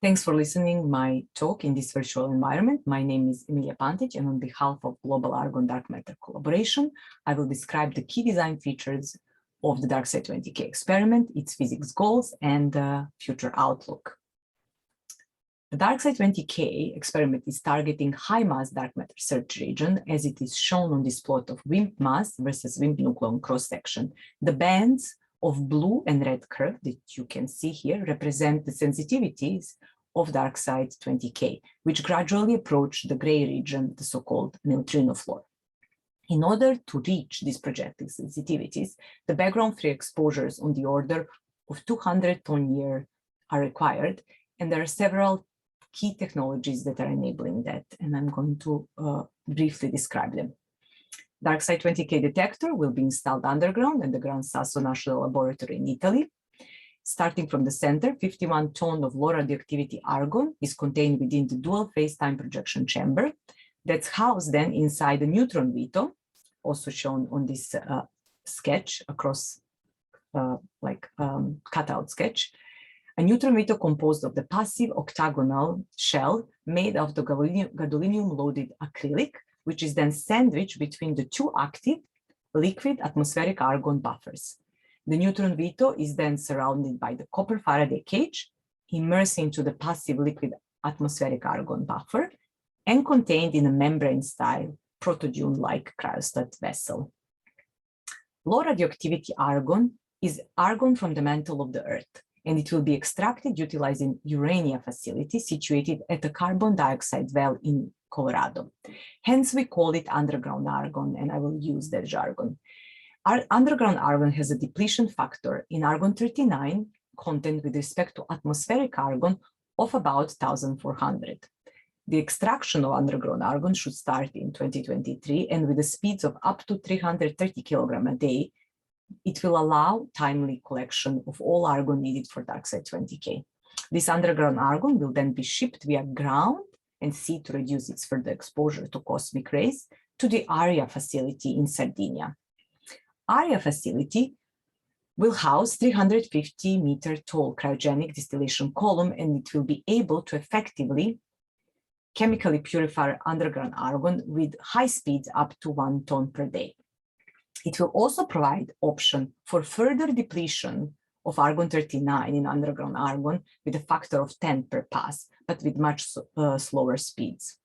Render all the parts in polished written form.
Thanks for listening my talk in this virtual environment. My name is Emilia Pantic, and on behalf of Global Argon Dark Matter Collaboration, I will describe the key design features of the DarkSide 20k experiment, its physics goals, and future outlook. The DarkSide 20k experiment is targeting high-mass dark matter search region, as it is shown on this plot of WIMP mass versus WIMP nucleon cross-section. The bands of blue and red curve that you can see here represent the sensitivities of DarkSide 20k, which gradually approach the gray region, the so-called neutrino floor. In order to reach these projected sensitivities, the background free exposures on the order of 200 ton-year are required, and there are several key technologies that are enabling that, and I'm going to briefly describe them. DarkSide 20k detector will be installed underground in the Gran Sasso National Laboratory in Italy. Starting from the center, 51 tons of low radioactivity argon is contained within the dual phase time projection chamber that's housed then inside the neutron veto, also shown on this sketch across cutout sketch. A neutron veto composed of the passive octagonal shell made of the gadolinium-loaded acrylic, which is then sandwiched between the two active liquid atmospheric argon buffers. The neutron veto is then surrounded by the copper Faraday cage, immersed into the passive liquid atmospheric argon buffer, and contained in a membrane-style protodune-like cryostat vessel. Low radioactivity argon is argon from the mantle of the Earth, and it will be extracted utilizing Urania facility situated at the carbon dioxide well in Colorado. Hence, we call it underground argon, and I will use that jargon. Our underground argon has a depletion factor in argon-39 content with respect to atmospheric argon of about 1,400. The extraction of underground argon should start in 2023, and with the speeds of up to 330 kilograms a day, it will allow timely collection of all argon needed for DarkSide 20k. This underground argon will then be shipped via ground and sea to reduce its further exposure to cosmic rays to the ARIA facility in Sardinia. ARIA facility will house 350-meter tall cryogenic distillation column, and it will be able to effectively chemically purify underground argon with high speeds up to 1 ton per day. It will also provide option for further depletion of argon-39 in underground argon with a factor of 10 per pass, but with much lower speeds.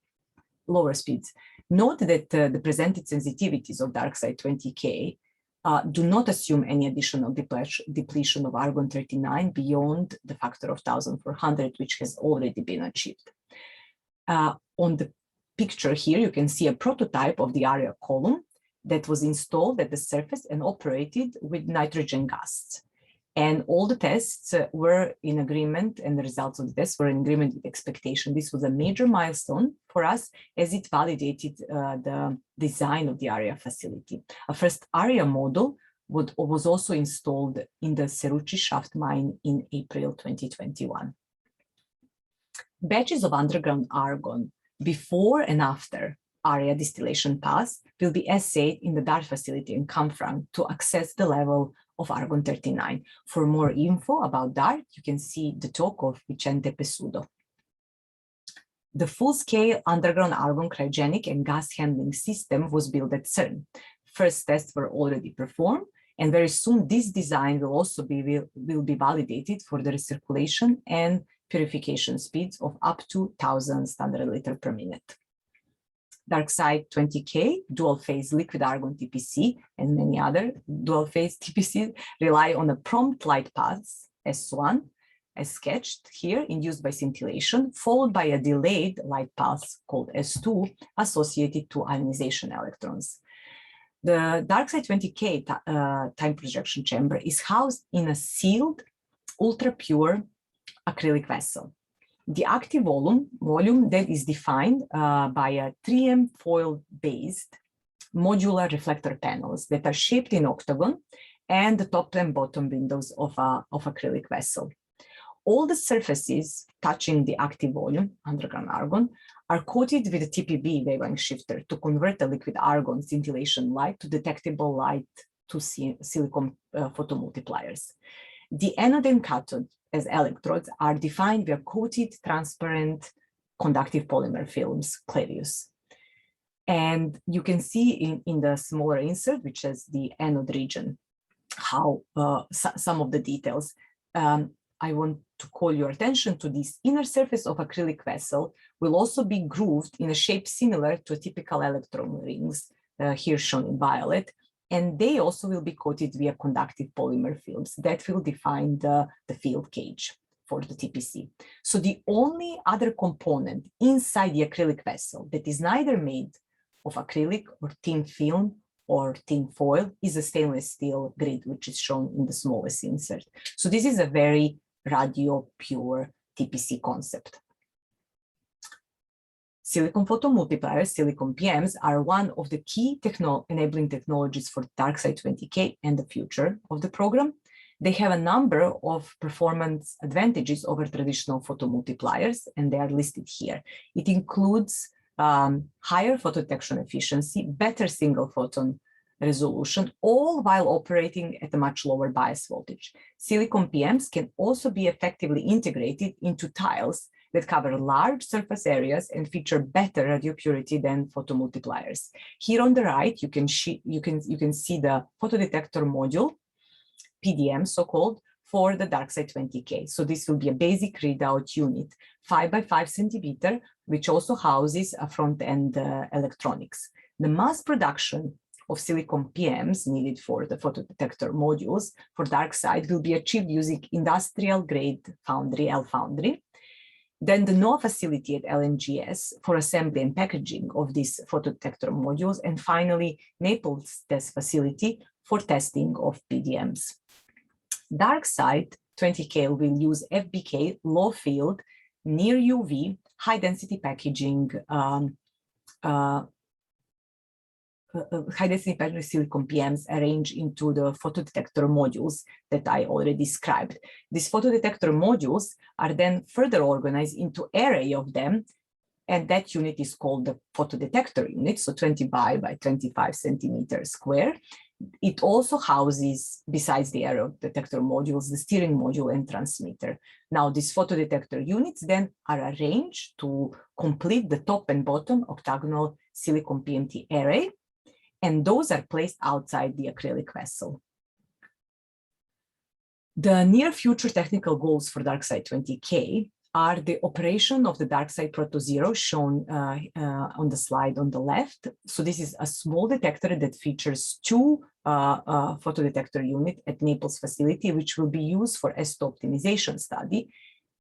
Note that the presented sensitivities of DarkSide 20k do not assume any additional depletion of argon-39 beyond the factor of 1,400, which has already been achieved. On the picture here, you can see a prototype of the ARIA column that was installed at the surface and operated with nitrogen gas. And all the tests were in agreement, and the results of the tests were in agreement with expectation. This was a major milestone for us, as it validated the design of the ARIA facility. A first ARIA model was also installed in the Cerucci shaft mine in April 2021. Batches of underground argon before and after ARIA distillation pass will be assayed in the DART facility in Canfranc to assess the level of argon-39. For more info about DART, you can see the talk of Vicente Pesudo. The full-scale underground argon cryogenic and gas handling system was built at CERN. First tests were already performed, and very soon this design will also be validated for the recirculation and purification speeds of up to 1,000 standard liters per minute. DarkSide 20k, dual-phase liquid argon TPC, and many other dual-phase TPCs rely on a prompt light path, S1, as sketched here, induced by scintillation, followed by a delayed light path called S2, associated to ionization electrons. The DarkSide 20k time projection chamber is housed in a sealed, ultra-pure acrylic vessel. The active volume then is defined by a 3M foil-based modular reflector panels that are shaped in octagon and the top and bottom windows of acrylic vessel. All the surfaces touching the active volume, underground argon, are coated with a TPB wavelength shifter to convert the liquid argon scintillation light to detectable light to silicon photomultipliers. The anode and cathode as electrodes are defined via coated transparent conductive polymer films, Clavius. And you can see in the smaller insert, which is the anode region, how some of the details. I want to call your attention to this inner surface of acrylic vessel will also be grooved in a shape similar to typical electron rings, here shown in violet, and they also will be coated via conductive polymer films that will define the field cage for the TPC. So the only other component inside the acrylic vessel that is neither made of acrylic or thin film or tin foil is a stainless steel grid, which is shown in the smallest insert. So this is a very radio pure TPC concept. Silicon photomultipliers, silicon PMs, are one of the key enabling technologies for DarkSide 20k and the future of the program. They have a number of performance advantages over traditional photomultipliers, and they are listed here. It includes higher photodetection efficiency, better single photon resolution, all while operating at a much lower bias voltage. Silicon PMs can also be effectively integrated into tiles that cover large surface areas and feature better radio purity than photomultipliers. Here on the right, you can see the photodetector module, PDM so-called, for the DarkSide 20k. So this will be a basic readout unit, 5 by 5 centimeter, which also houses a front-end electronics. The mass production of silicon PMs needed for the photodetector modules for DarkSide will be achieved using industrial-grade foundry, L-Foundry. Then the NOAA facility at LNGS for assembly and packaging of these photodetector modules, and finally, Naples test facility for testing of PDMs. DarkSide 20k will use FBK, low field, near UV, high density packaging, high-density packaging silicon PMs arranged into the photodetector modules that I already described. These photodetector modules are then further organized into array of them, and that unit is called the photodetector unit, so 20 by 25 centimeters square. It also houses, besides the array of detector modules, the steering module and transmitter. Now, these photodetector units then are arranged to complete the top and bottom octagonal silicon PMT array, and those are placed outside the acrylic vessel. The near future technical goals for DarkSide 20k are the operation of the DarkSide Proto Zero shown on the slide on the left. So this is a small detector that features two photodetector units at Naples facility, which will be used for S2 optimization study.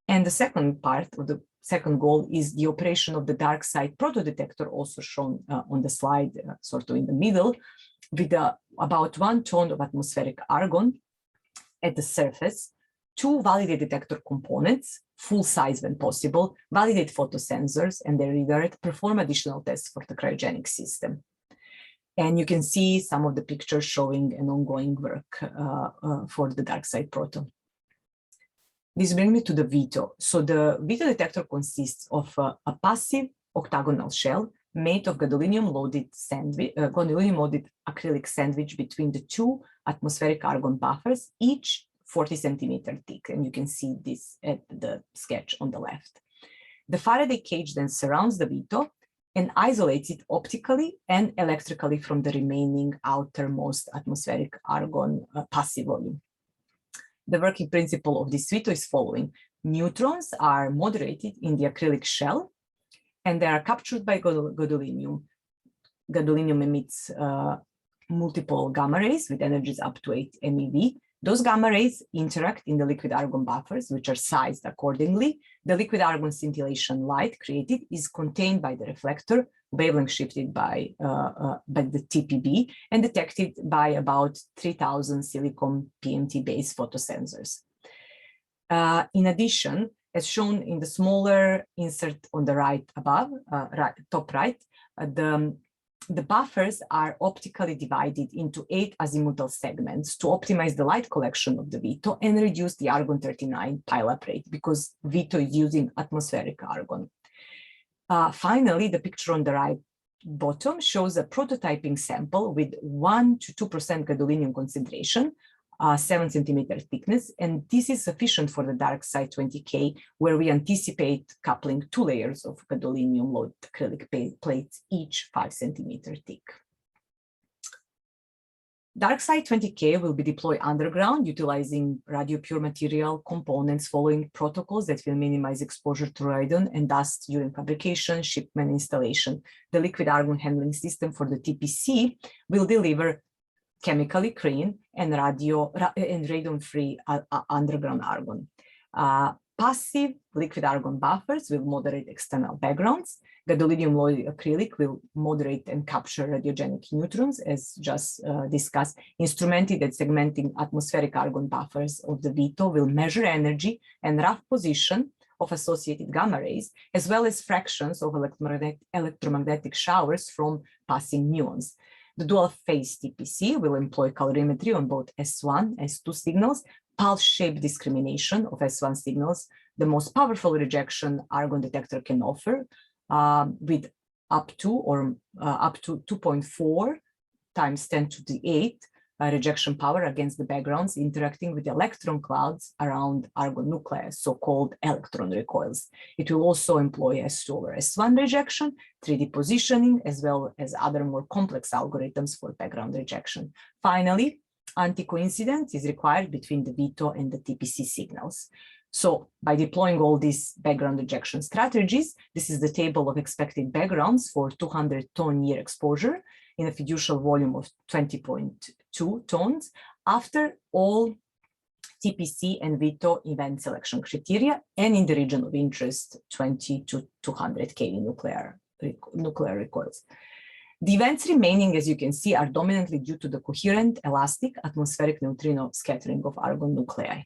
And the second part of the second goal is the operation of the DarkSide Proto-detector, also shown on the slide, sort of in the middle, with about 1 ton of atmospheric argon at the surface, 2 validate detector components, full size when possible, validate photosensors and their reader, perform additional tests for the cryogenic system. And you can see some of the pictures showing an ongoing work for the DarkSide Proto. This brings me to the VITO. So the VITO detector consists of a passive octagonal shell made of gadolinium-loaded acrylic sandwich between the 2 atmospheric argon buffers, each 40 centimeter thick. And you can see this at the sketch on the left. The Faraday cage then surrounds the VITO and isolates it optically and electrically from the remaining outermost atmospheric argon passive volume. The working principle of this VITO is following. Neutrons are moderated in the acrylic shell, and they are captured by gadolinium. Gadolinium emits multiple gamma rays with energies up to 8 MeV. Those gamma rays interact in the liquid argon buffers, which are sized accordingly. The liquid argon scintillation light created is contained by the reflector, wavelength shifted by the TPB, and detected by about 3,000 silicon PMT-based photosensors. In addition, as shown in the smaller insert on the right above, top right, the buffers are optically divided into 8 azimuthal segments to optimize the light collection of the VITO and reduce the argon-39 pileup rate, because VITO is using atmospheric argon. Finally, the picture on the right bottom shows a prototyping sample with 1 to 2% gadolinium concentration 7 centimeter thickness, and this is sufficient for the DarkSide 20k, where we anticipate coupling 2 layers of gadolinium-loaded acrylic plates, each 5 centimeter thick. DarkSide 20k will be deployed underground, utilizing radio-pure material components following protocols that will minimize exposure to radon and dust during fabrication, shipment, installation. The liquid argon handling system for the TPC will deliver chemically clean and radon-free underground argon. Passive liquid argon buffers will moderate external backgrounds. Gadolinium-loaded acrylic will moderate and capture radiogenic neutrons, as just discussed. Instrumented and segmenting atmospheric argon buffers of the VITO will measure energy and rough position of associated gamma rays, as well as fractions of electromagnetic showers from passing muons. The dual-phase TPC will employ calorimetry on both S1, S2 signals, pulse shape discrimination of S1 signals, the most powerful rejection argon detector can offer, with up to 2.4 times 10 to the 8 rejection power against the backgrounds interacting with electron clouds around argon nuclei, so-called electron recoils. It will also employ S2 over S1 rejection, 3D positioning, as well as other more complex algorithms for background rejection. Finally, anti-coincidence is required between the VITO and the TPC signals. So by deploying all these background rejection strategies, this is the table of expected backgrounds for 200 ton-year exposure in a fiducial volume of 20.2 tons after all TPC and VITO event selection criteria, and in the region of interest 20 to 200 kV nuclear recoils. The events remaining, as you can see, are dominantly due to the coherent, elastic, atmospheric neutrino scattering of argon nuclei.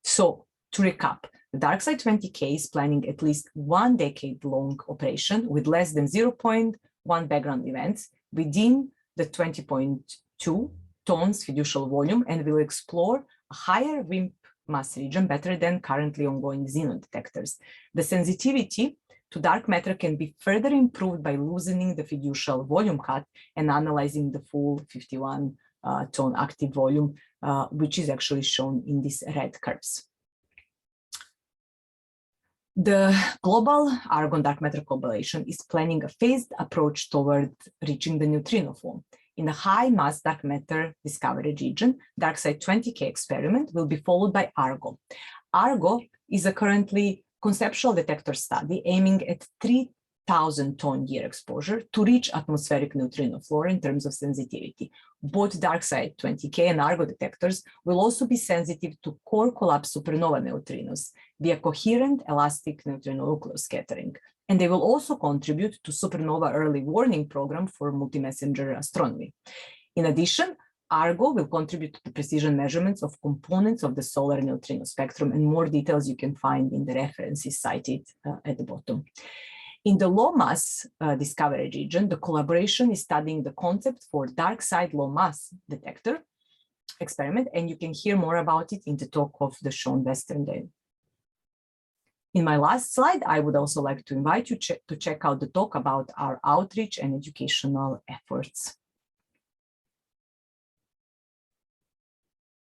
So, to recap, the DarkSide 20k is planning at least 1 decade-long operation with less than 0.1 background events within the 20.2 tons fiducial volume, and will explore a higher WIMP mass region better than currently ongoing xenon detectors. The sensitivity to dark matter can be further improved by loosening the fiducial volume cut and analyzing the full 51 ton active volume, which is actually shown in these red curves. The Global Argon Dark Matter Collaboration is planning a phased approach toward reaching the neutrino form. In the high mass dark matter discovery region, DarkSide 20k experiment will be followed by Argo. Argo is a currently conceptual detector study aiming at 3,000 ton-year exposure to reach atmospheric neutrino floor in terms of sensitivity. Both DarkSide 20k and Argo detectors will also be sensitive to core collapse supernova neutrinos via coherent elastic neutrino nucleus scattering. And they will also contribute to supernova early warning program for multi-messenger astronomy. In addition, Argo will contribute to the precision measurements of components of the solar neutrino spectrum, and more details you can find in the references cited at the bottom. In the low mass discovery region, the collaboration is studying the concept for DarkSide low mass detector experiment, and you can hear more about it in the talk of the Sean Westerndale. In my last slide, I would also like to invite you to check out the talk about our outreach and educational efforts.